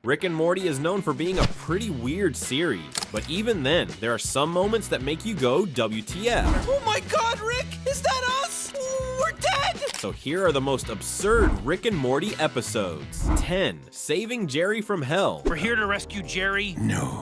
Rick and Morty is known for being a pretty weird series, but even then, there are some moments that make you go WTF. Oh my god, Rick! Is that us? We're dead! So here are the most absurd Rick and Morty episodes. 10. Saving Jerry from Hell. We're here to rescue Jerry. No.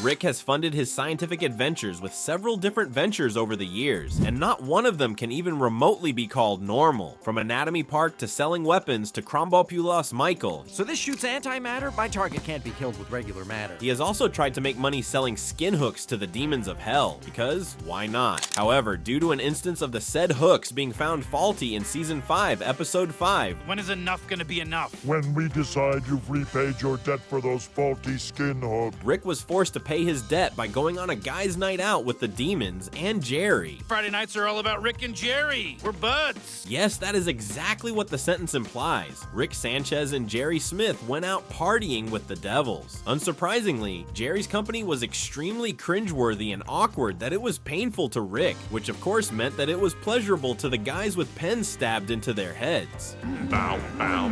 Rick has funded his scientific adventures with several different ventures over the years, and not one of them can even remotely be called normal. From Anatomy Park to selling weapons to Krombopulos Michael. So this shoots antimatter? My target can't be killed with regular matter. He has also tried to make money selling skin hooks to the demons of hell, because why not? However, due to an instance of the said hooks being found faulty in Season 5, Episode 5, When is enough gonna be enough? When we decide you've repaid your debt for those faulty skin hooks. Rick was forced to pay his debt by going on a guy's night out with the demons and Jerry. Friday nights are all about Rick and Jerry. We're buds. Yes, that is exactly what the sentence implies. Rick Sanchez and Jerry Smith went out partying with the devils. Unsurprisingly, Jerry's company was extremely cringeworthy and awkward that it was painful to Rick, which of course meant that it was pleasurable to the guys with pens stabbed into their heads. Bow, bow.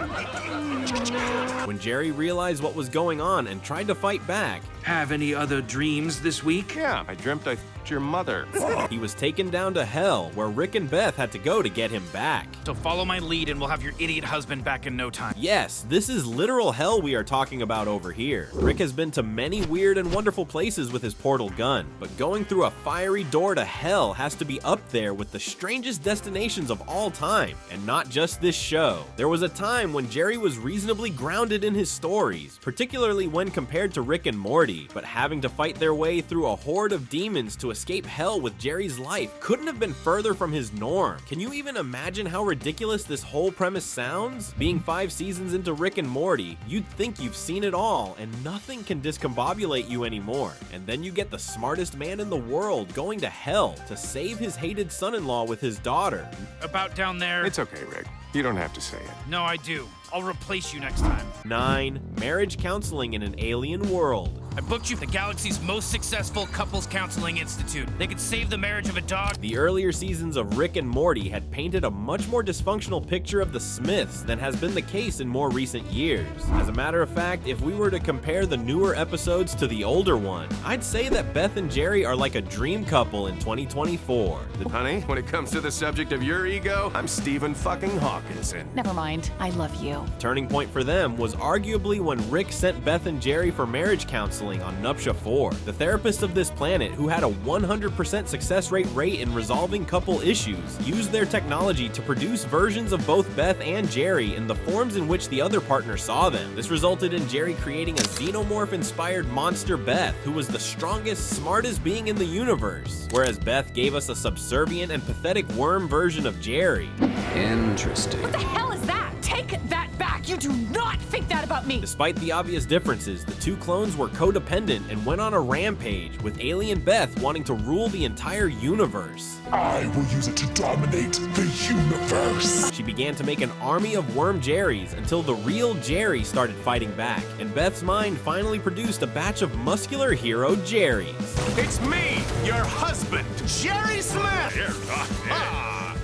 When Jerry realized what was going on and tried to fight back, Have any other dreams this week? Yeah, I dreamt I f***ed your mother. he was taken down to hell, where Rick and Beth had to go to get him back. So follow my lead and we'll have your idiot husband back in no time. Yes, this is literal hell we are talking about over here. Rick has been to many weird and wonderful places with his portal gun, but going through a fiery door to hell has to be up there with the strangest destinations of all time, and not just this show. There was a time when Jerry was reasonably grounded in his stories, particularly when compared to Rick and Morty, but having to fight their way through a horde of demons to escape hell with Jerry's life couldn't have been further from his norm. Can you even imagine how ridiculous this whole premise sounds? Being 5 seasons into Rick and Morty, you'd think you've seen it all and nothing can discombobulate you anymore. And then you get the smartest man in the world going to hell to save his hated son-in-law with his daughter. About down there. It's okay, Rick. You don't have to say it. No, I do. I'll replace you next time. 9. Marriage counseling in an alien world. I booked you the galaxy's most successful couples counseling institute. They could save the marriage of a dog. The earlier seasons of Rick and Morty had painted a much more dysfunctional picture of the Smiths than has been the case in more recent years. As a matter of fact, if we were to compare the newer episodes to the older one, I'd say that Beth and Jerry are like a dream couple in 2024. Honey, when it comes to the subject of your ego, I'm Stephen fucking Hawkinson. Never mind, I love you. Turning point for them was arguably when Rick sent Beth and Jerry for marriage counseling on Nuptia 4. The therapist of this planet, who had a 100% success rate in resolving couple issues, used their technology to produce versions of both Beth and Jerry in the forms in which the other partner saw them. This resulted in Jerry creating a xenomorph-inspired monster Beth, who was the strongest, smartest being in the universe, whereas Beth gave us a subservient and pathetic worm version of Jerry. Interesting. What the hell is that? Take that back! You do not think that about me! Despite the obvious differences, the two clones were codependent and went on a rampage, with alien Beth wanting to rule the entire universe. I will use it to dominate the universe. She began to make an army of worm Jerrys until the real Jerry started fighting back, and Beth's mind finally produced a batch of muscular hero Jerrys. It's me, your husband, Jerry Smith!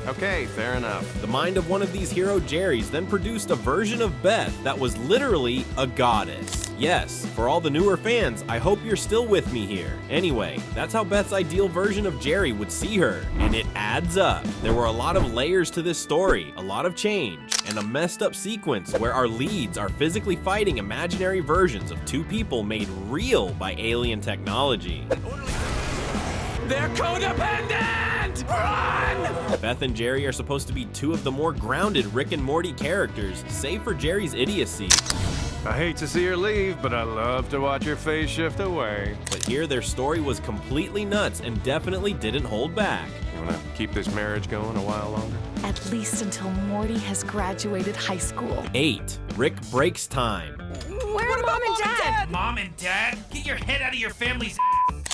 Okay, fair enough. The mind of one of these hero Jerrys then produced a version of Beth that was literally a goddess. Yes, for all the newer fans, I hope you're still with me here. Anyway, that's how Beth's ideal version of Jerry would see her, and it adds up. There were a lot of layers to this story, a lot of change, and a messed up sequence where our leads are physically fighting imaginary versions of two people made real by alien technology. They're codependent! Run! Beth and Jerry are supposed to be two of the more grounded Rick and Morty characters, save for Jerry's idiocy. I hate to see her leave, but I love to watch her face shift away. But here their story was completely nuts and definitely didn't hold back. You wanna keep this marriage going a while longer? At least until Morty has graduated high school. 8. Rick breaks time. Where are Mom and Dad? Mom and Dad, get your head out of your family's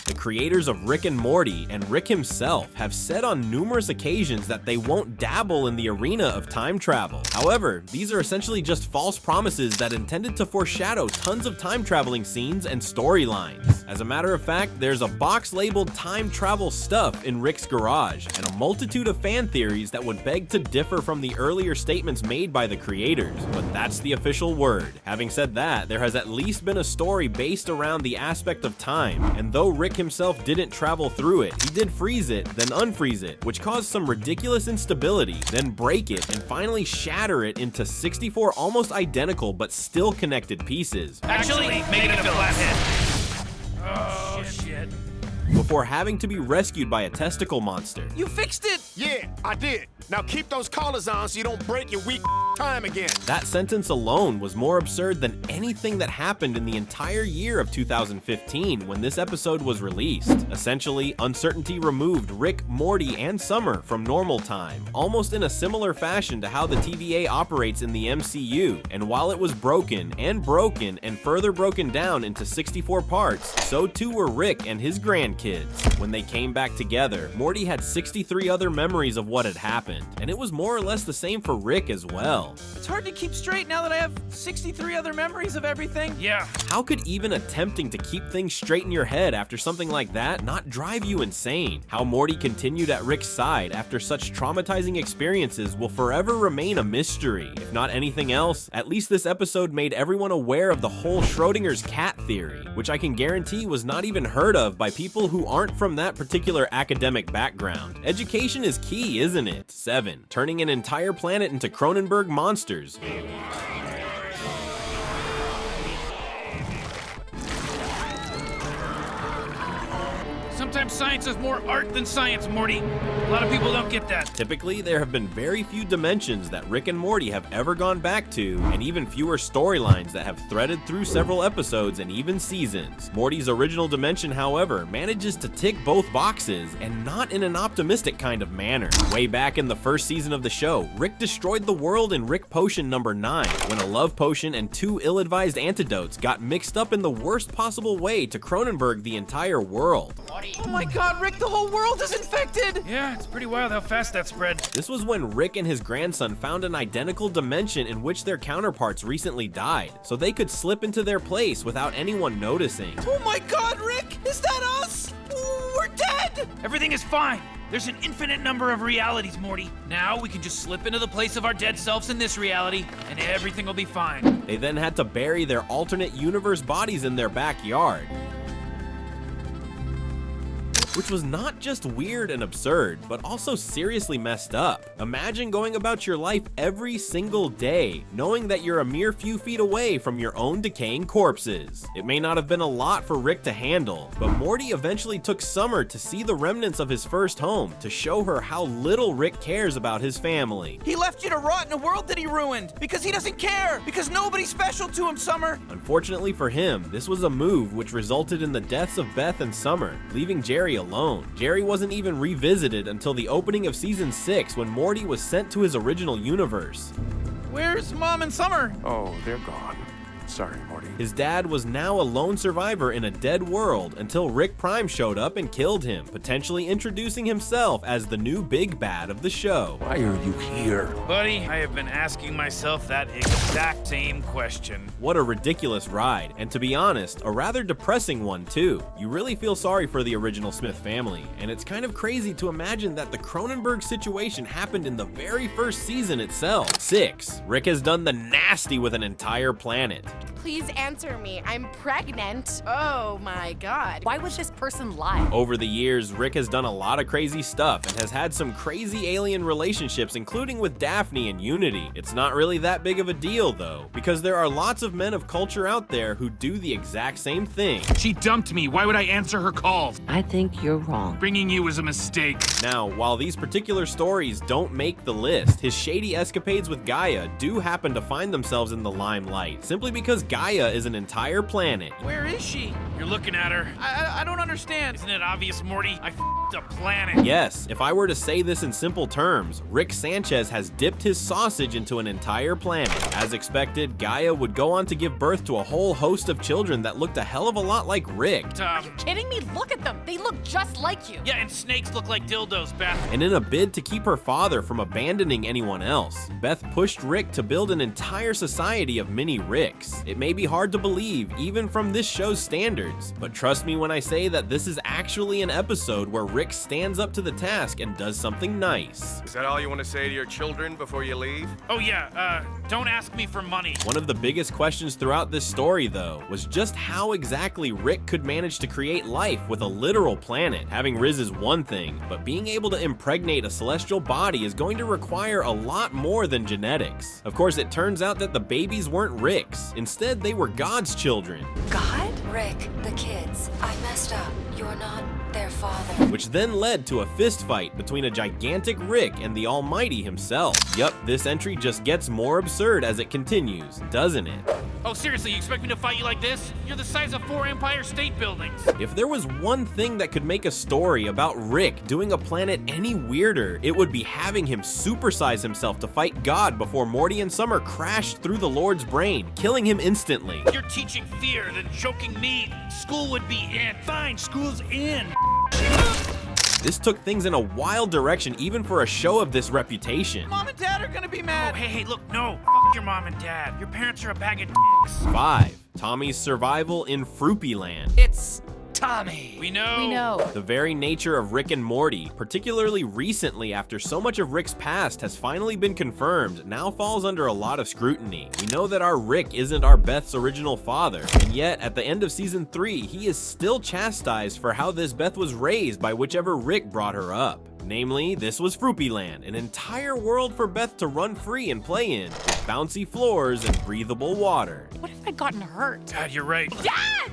The creators of Rick and Morty and Rick himself have said on numerous occasions that they won't dabble in the arena of time travel. However, these are essentially just false promises that intended to foreshadow tons of time traveling scenes and storylines. As a matter of fact, there's a box labeled time travel stuff in Rick's garage, and a multitude of fan theories that would beg to differ from the earlier statements made by the creators, but that's the official word. Having said that, there has at least been a story based around the aspect of time, and though Rick himself didn't travel through it, he did freeze it, then unfreeze it, which caused some ridiculous instability, then break it, and finally shatter it into 64 almost identical but still connected pieces. Actually, make it a flathead. Oh, shit. Before having to be rescued by a testicle monster. You fixed it! Yeah, I did. Now keep those collars on so you don't break your weak time again. That sentence alone was more absurd than anything that happened in the entire year of 2015 when this episode was released. Essentially, uncertainty removed Rick, Morty, and Summer from normal time, almost in a similar fashion to how the TVA operates in the MCU, and while it was broken and further broken down into 64 parts, so too were Rick and his grandkids. When they came back together, Morty had 63 other memories of what had happened, and it was more or less the same for Rick as well. It's hard to keep straight now that I have 63 other memories of everything. Yeah. How could even attempting to keep things straight in your head after something like that not drive you insane? How Morty continued at Rick's side after such traumatizing experiences will forever remain a mystery. If not anything else, at least this episode made everyone aware of the whole Schrodinger's cat theory, which I can guarantee was not even heard of by people who aren't from that particular academic background. Education is key, isn't it? 7. Turning an entire planet into Cronenberg monsters. Sometimes science is more art than science, Morty. A lot of people don't get that. Typically, there have been very few dimensions that Rick and Morty have ever gone back to, and even fewer storylines that have threaded through several episodes and even seasons. Morty's original dimension, however, manages to tick both boxes, and not in an optimistic kind of manner. Way back in the first season of the show, Rick destroyed the world in Rick Potion number 9, when a love potion and 2 ill-advised antidotes got mixed up in the worst possible way to Cronenberg the entire world. Oh my god, Rick, the whole world is infected! Yeah, it's pretty wild how fast that spread. This was when Rick and his grandson found an identical dimension in which their counterparts recently died, so they could slip into their place without anyone noticing. Oh my god, Rick! Is that us? We're dead! Everything is fine. There's an infinite number of realities, Morty. Now we can just slip into the place of our dead selves in this reality, and everything will be fine. They then had to bury their alternate universe bodies in their backyard, which was not just weird and absurd, but also seriously messed up. Imagine going about your life every single day, knowing that you're a mere few feet away from your own decaying corpses. It may not have been a lot for Rick to handle, but Morty eventually took Summer to see the remnants of his first home to show her how little Rick cares about his family. He left you to rot in a world that he ruined because he doesn't care, because nobody's special to him, Summer. Unfortunately for him, this was a move which resulted in the deaths of Beth and Summer, leaving Jerry alone. Jerry wasn't even revisited until the opening of season 6 when Morty was sent to his original universe. Where's Mom and Summer? Oh, they're gone. Sorry, Morty. His dad was now a lone survivor in a dead world until Rick Prime showed up and killed him, potentially introducing himself as the new big bad of the show. Why are you here? Buddy, I have been asking myself that exact same question. What a ridiculous ride, and to be honest, a rather depressing one too. You really feel sorry for the original Smith family, and it's kind of crazy to imagine that the Cronenberg situation happened in the very first season itself. 6. Rick has done the nasty with an entire planet. Please answer me. I'm pregnant. Oh my god. Why would this person lie? Over the years, Rick has done a lot of crazy stuff and has had some crazy alien relationships, including with Daphne and Unity. It's not really that big of a deal though, because there are lots of men of culture out there who do the exact same thing. She dumped me. Why would I answer her calls? I think you're wrong. Bringing you was a mistake. Now, while these particular stories don't make the list, his shady escapades with Gaia do happen to find themselves in the limelight, simply because Gaia is an entire planet. Where is she? You're looking at her. I don't understand. Isn't it obvious, Morty? I f***ed a planet. Yes, if I were to say this in simple terms, Rick Sanchez has dipped his sausage into an entire planet. As expected, Gaia would go on to give birth to a whole host of children that looked a hell of a lot like Rick. Are you kidding me? Look at them. They look just like you. Yeah, and snakes look like dildos, Beth. And in a bid to keep her father from abandoning anyone else, Beth pushed Rick to build an entire society of mini Ricks. It may be hard to believe, even from this show's standards, but trust me when I say that this is actually an episode where Rick stands up to the task and does something nice. Is that all you want to say to your children before you leave? Oh yeah, don't ask me for money. One of the biggest questions throughout this story, though, was just how exactly Rick could manage to create life with a literal planet. Having Riz is one thing, but being able to impregnate a celestial body is going to require a lot more than genetics. Of course, it turns out that the babies weren't Rick's. Instead, they were God's children. God? Rick, the kids. I messed up. You're not their father. Which then led to a fist fight between a gigantic Rick and the Almighty himself. Yup, this entry just gets more absurd as it continues, doesn't it? Oh, seriously, you expect me to fight you like this? You're the size of 4 Empire State Buildings. If there was one thing that could make a story about Rick doing a planet any weirder, it would be having him supersize himself to fight God before Morty and Summer crashed through the Lord's brain, killing him instantly. You're teaching fear, then choking me. School would be in. Fine, school's in. This took things in a wild direction even for a show of this reputation. Mom and Dad are gonna be Oh, mad. hey, look, no. Fuck your mom and dad. Your parents are a bag of dicks. 5. Tommy's survival in Froopy Land. It's Tommy. We know. We know. The very nature of Rick and Morty, particularly recently after so much of Rick's past has finally been confirmed, now falls under a lot of scrutiny. We know that our Rick isn't our Beth's original father, and yet at the end of season 3, he is still chastised for how this Beth was raised by whichever Rick brought her up. Namely, this was Froopy Land, an entire world for Beth to run free and play in, with bouncy floors and breathable water. What if I'd gotten hurt? Dad, you're right. Dad!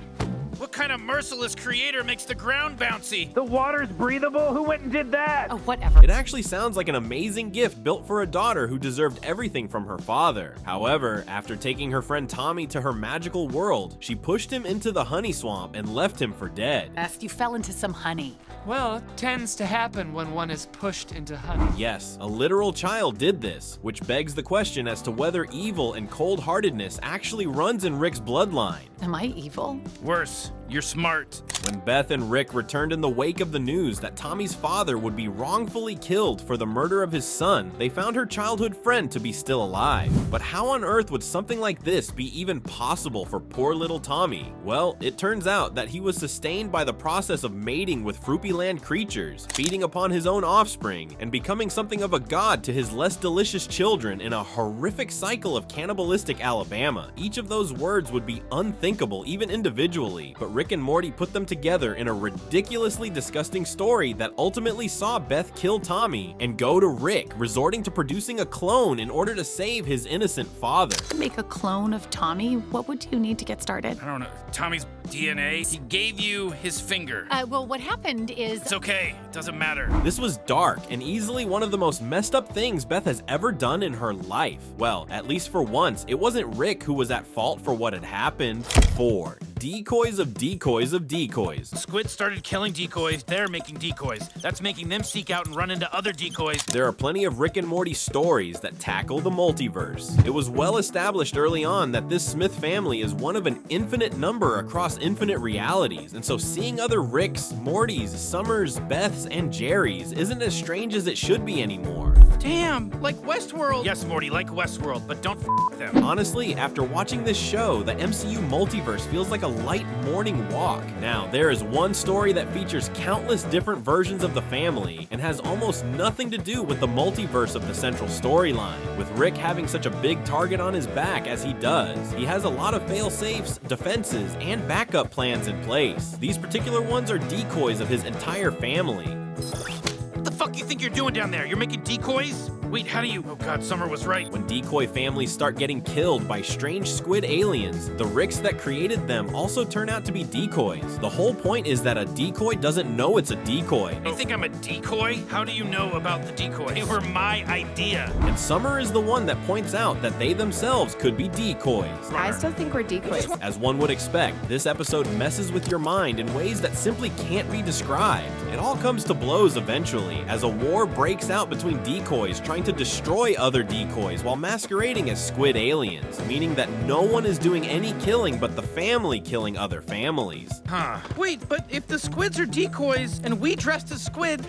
What kind of merciless creator makes the ground bouncy? The water's breathable? Who went and did that? Oh, whatever. It actually sounds like an amazing gift built for a daughter who deserved everything from her father. However, after taking her friend Tommy to her magical world, she pushed him into the honey swamp and left him for dead. Best you fell into some honey. Well, it tends to happen when one is pushed into honey. Yes, a literal child did this, which begs the question as to whether evil and cold-heartedness actually runs in Rick's bloodline. Am I evil? Worse, you're smart. When Beth and Rick returned in the wake of the news that Tommy's father would be wrongfully killed for the murder of his son, they found her childhood friend to be still alive. But how on earth would something like this be even possible for poor little Tommy? Well, it turns out that he was sustained by the process of mating with Froopy Land creatures, feeding upon his own offspring, and becoming something of a god to his less delicious children in a horrific cycle of cannibalistic Alabama. Each of those words would be unthinkable even individually, but Rick and Morty put them together in a ridiculously disgusting story that ultimately saw Beth kill Tommy and go to Rick, resorting to producing a clone in order to save his innocent father. To make a clone of Tommy, what would you need to get started? I don't know. Tommy's DNA? He gave you his finger. Well, what happened is... It's okay. It doesn't matter. This was dark and easily one of the most messed up things Beth has ever done in her life. Well, at least for once, it wasn't Rick who was at fault for what had happened. 4. Decoys of decoys of decoys. Squid started killing decoys, they're making decoys. That's making them seek out and run into other decoys. There are plenty of Rick and Morty stories that tackle the multiverse. It was well established early on that this Smith family is one of an infinite number across infinite realities, and so seeing other Ricks, Mortys, Summers, Beths, and Jerrys isn't as strange as it should be anymore. Damn, like Westworld. Yes, Morty, like Westworld, but don't f them. Honestly, after watching this show, the MCU multiverse feels like a light morning walk. Now, there is one story that features countless different versions of the family and has almost nothing to do with the multiverse of the central storyline. With Rick having such a big target on his back as he does, he has a lot of fail-safes, defenses, and backup plans in place. These particular ones are decoys of his entire family. What the fuck you think you're doing down there? You're making decoys? Wait, how do you... Oh god, Summer was right. When decoy families start getting killed by strange squid aliens, the Ricks that created them also turn out to be decoys. The whole point is that a decoy doesn't know it's a decoy. You think I'm a decoy? How do you know about the decoys? They were my idea. And Summer is the one that points out that they themselves could be decoys. I still think we're decoys. As one would expect, this episode messes with your mind in ways that simply can't be described. It all comes to blows eventually, as a war breaks out between decoys trying to destroy other decoys while masquerading as squid aliens, meaning that no one is doing any killing but the family killing other families. Huh. Wait, but if the squids are decoys and we dressed as squid...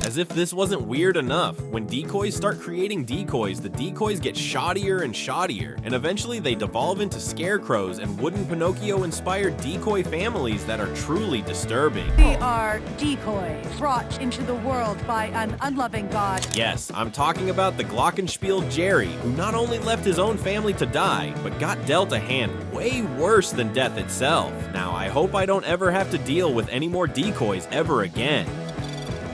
As if this wasn't weird enough, when decoys start creating decoys, the decoys get shoddier and shoddier, and eventually they devolve into scarecrows and wooden Pinocchio-inspired decoy families that are truly disturbing. We are decoys, brought into the world by an unloving god. Yes, I'm talking about the glockenspiel Jerry, who not only left his own family to die, but got dealt a hand way worse than death itself. Now, I hope I don't ever have to deal with any more decoys ever again.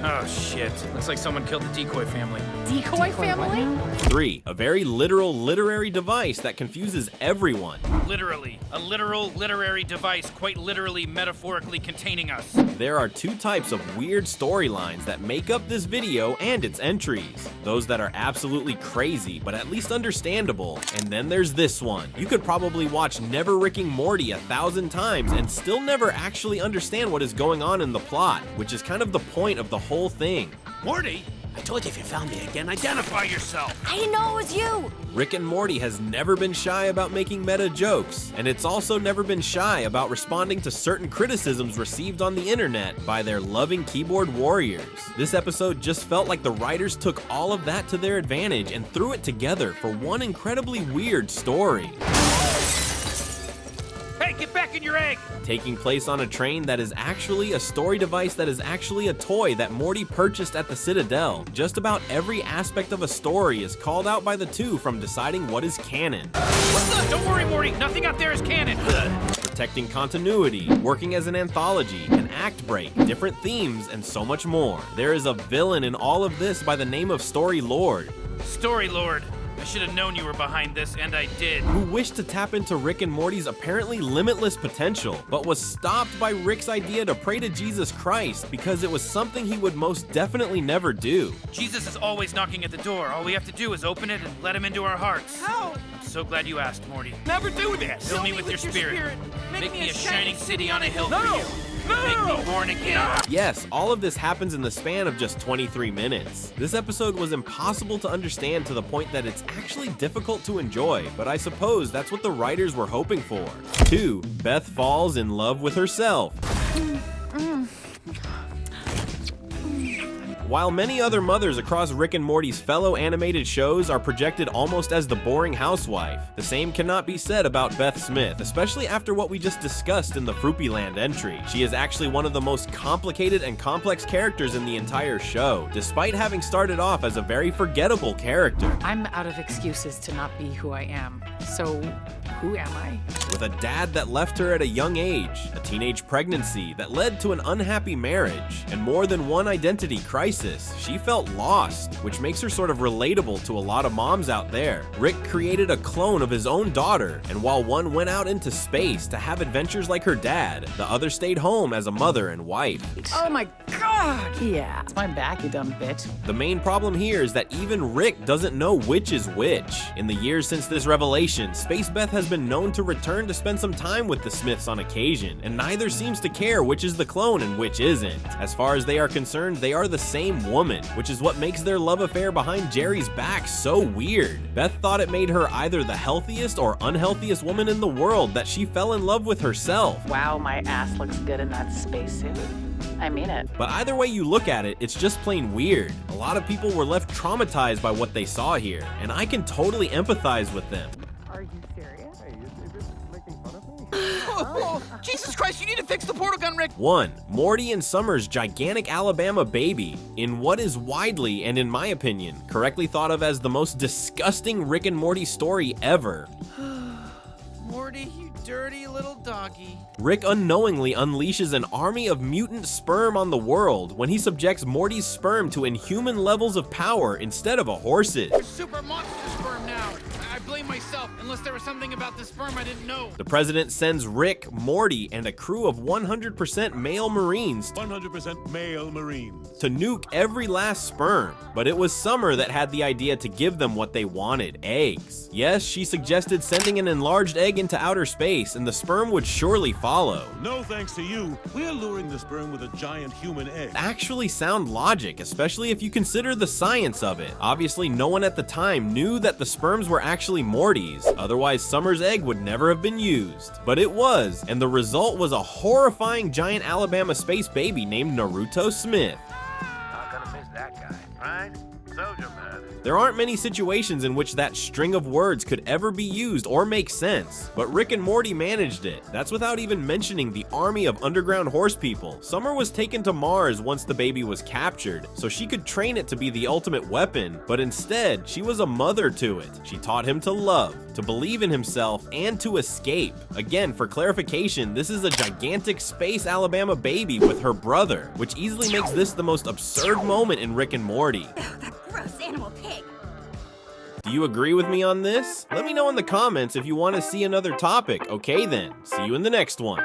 Oh shit, looks like someone killed the decoy family. Decoy family? 3. A very literal literary device that confuses everyone. Literally. A literal literary device, quite literally metaphorically containing us. There are 2 types of weird storylines that make up this video and its entries. Those that are absolutely crazy, but at least understandable. And then there's this one. You could probably watch Never Rick and Morty 1,000 times and still never actually understand what is going on in the plot, which is kind of the point of the whole thing. Morty, I told you if you found me again, identify yourself. I didn't know it was you! Rick and Morty has never been shy about making meta jokes, and it's also never been shy about responding to certain criticisms received on the internet by their loving keyboard warriors. This episode just felt like the writers took all of that to their advantage and threw it together for one incredibly weird story. Hey, get back in your egg! Taking place on a train that is actually a story device that is actually a toy that Morty purchased at the Citadel. Just about every aspect of a story is called out by the two from deciding what is canon. Don't worry, Morty, nothing out there is canon. Protecting continuity, working as an anthology, an act break, different themes, and so much more. There is a villain in all of this by the name of Story Lord. Story Lord. I should have known you were behind this, and I did. Who wished to tap into Rick and Morty's apparently limitless potential, but was stopped by Rick's idea to pray to Jesus Christ because it was something he would most definitely never do. Jesus is always knocking at the door. All we have to do is open it and let him into our hearts. How? I'm so glad you asked, Morty. Never do this! Fill me with your spirit. Make me a shining city on a hill No! for you. Make me born again. Yes, all of this happens in the span of just 23 minutes. This episode was impossible to understand to the point that it's actually difficult to enjoy, but I suppose that's what the writers were hoping for. 2. Beth falls in love with herself. While many other mothers across Rick and Morty's fellow animated shows are projected almost as the boring housewife, the same cannot be said about Beth Smith, especially after what we just discussed in the Fruppyland entry. She is actually one of the most complicated and complex characters in the entire show, despite having started off as a very forgettable character. I'm out of excuses to not be who I am, so who am I? With a dad that left her at a young age, a teenage pregnancy that led to an unhappy marriage, and more than one identity crisis, she felt lost, which makes her sort of relatable to a lot of moms out there. Rick created a clone of his own daughter, and while one went out into space to have adventures like her dad, the other stayed home as a mother and wife. Oh my god! Yeah, it's my back, you dumb bitch. The main problem here is that even Rick doesn't know which is which. In the years since this revelation, Space Beth has been known to return to spend some time with the Smiths on occasion, and neither seems to care which is the clone and which isn't. As far as they are concerned, they are the same woman, which is what makes their love affair behind Jerry's back so weird. Beth thought it made her either the healthiest or unhealthiest woman in the world that she fell in love with herself. Wow, my ass looks good in that spacesuit. I mean it. But either way you look at it, it's just plain weird. A lot of people were left traumatized by what they saw here, and I can totally empathize with them. Are you serious? Hey, is this making fun of me? Oh, Jesus Christ, you need to fix the portal gun, Rick! 1. Morty and Summer's gigantic Alabama baby, in what is widely, and in my opinion, correctly thought of as the most disgusting Rick and Morty story ever. Morty, you dirty little doggy. Rick unknowingly unleashes an army of mutant sperm on the world when he subjects Morty's sperm to inhuman levels of power instead of a horse's. Super monster sperm now. I blame myself, unless there was something about the sperm I didn't know. The president sends Rick, Morty, and a crew of 100% male Marines 100% male Marines. to nuke every last sperm. But it was Summer that had the idea to give them what they wanted, eggs. Yes, she suggested sending an enlarged egg into outer space, and the sperm would surely follow. No thanks to you. We're luring the sperm with a giant human egg. Actually sound logic, especially if you consider the science of it. Obviously, no one at the time knew that the sperms were actually Morty's, otherwise Summer's egg would never have been used. But it was, and the result was a horrifying giant Alabama space baby named Naruto Smith. Not gonna miss that guy, right? Soldier man. There aren't many situations in which that string of words could ever be used or make sense, but Rick and Morty managed it. That's without even mentioning the army of underground horse people. Summer was taken to Mars once the baby was captured, so she could train it to be the ultimate weapon, but instead, she was a mother to it. She taught him to love, to believe in himself, and to escape. Again, for clarification, this is a gigantic space Alabama baby with her brother, which easily makes this the most absurd moment in Rick and Morty. Gross animal pig. Do you agree with me on this? Let me know in the comments if you want to see another topic. Okay then, see you in the next one.